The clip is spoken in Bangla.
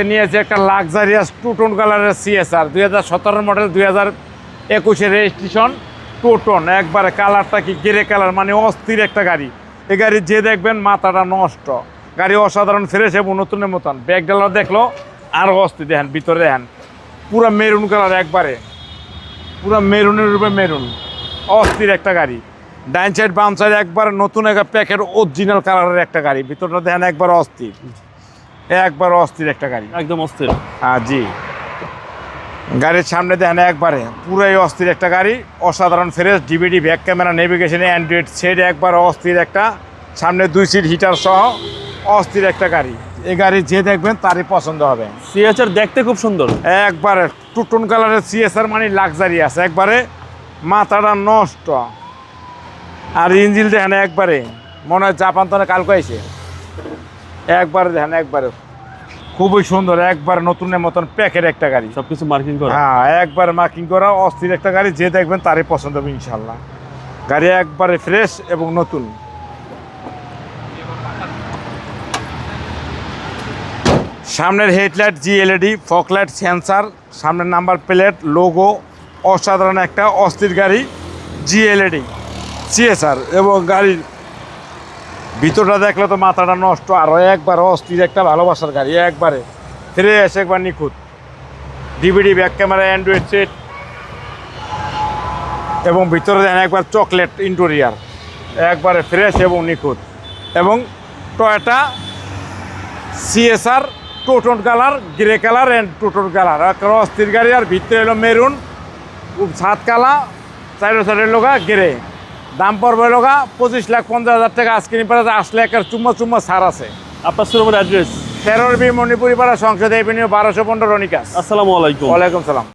নিয়েছে একটা লাক্সারিয়াস টু টোন কালারের CSR 2017 model 2021 registration two tone. একবারে কালারটা কি গ্রে কালার, মানে অস্থির একটা গাড়ি। এই গাড়ি যে দেখবেন মাথাটা নষ্ট। গাড়ি অসাধারণ ফ্রেশ এবং নতুনের মতন। ব্যাক ডালার দেখলো আরও অস্থির। দেখেন ভিতরে দেখেন পুরো মেরুন কালার, একবারে পুরো মেরুনের রূপে মেরুন। অস্থির একটা গাড়ি। ডাইন সাইড বাম সাইড একবার নতুন একটা প্যাকের অরিজিনাল কালারের একটা গাড়ি। ভিতরটা দেখেন একবার অস্থির, একবার অস্থির একটা গাড়ি, একদম অস্থির। হ্যাঁ জি। গাড়ির সামনে দেখেন একবারে পুরাই অস্থির একটা গাড়ি, অসাধারণ ফ্রেশ। ডিভিডি ব্যাক ক্যামেরা, নেভিগেশনে অ্যান্ড্রয়েড সেট, একবার অস্থির একটা। সামনে 2 সিট হিটার সহ অস্থির একটা গাড়ি। এই গাড়ি যে দেখবেন তারই পছন্দ হবে। সিএচআর দেখতে খুব সুন্দর, একবারে টু টোন কালারের সিএসআর মানে লাক্সারি আছে, একবারে মাথাটা নষ্ট। আর ইঞ্জিন দেখেন একবারে মনে হয় জাপান তো কালকে আইছে। একবারে দেখেন একবারে খুবই সুন্দর, একবার নতুনের মতন প্যাকের একটা গাড়ি। সবকিছু মার্কিং করা। হ্যাঁ, একবার মার্কিং করা অস্থির একটা গাড়ি। যে দেখবেন তারই পছন্দ হবে ইনশাল্লাহ। গাড়ি একবারে ফ্রেশ এবং নতুন। সামনের হেডলাইট জিএলইডি, ফকলাইট সেন্সার, সামনের নাম্বার প্লেট, লোগো, অসাধারণ একটা অস্থির গাড়ি জিএলইডি সিএসআর। এবং গাড়ির ভিতরটা দেখলে তো মাথাটা নষ্ট। আরও একবার অস্থির একটা ভালোবাসার গাড়ি, একবারে ফ্রেশ, একবার নিখুঁত। DVD back camera, Android set এবং ভিতরে দেন একবার চকলেট ইন্টেরিয়ার, একবারে ফ্রেশ এবং নিখুঁত। এবং Toyota CSR two tone colour, grey colour and two tone colour, একটা অস্থির গাড়ি। আর ভিতরে এলো মেরুন, ছাদ কালা, সাইডের লোকা গ্রে। দাম পড়বে লোকা 25,50,000 টাকা। আজকের পাড়াতে আসলে একটা চুম্মা ছাড় আছে। আপনার শোরুমের অ্যাড্রেস? 13B মণিপুরি পাড়া, সংসদ এভিনিউ, 1215 রনিকাস। আসসালামু আলাইকুম। ওয়ালাইকুম সালাম।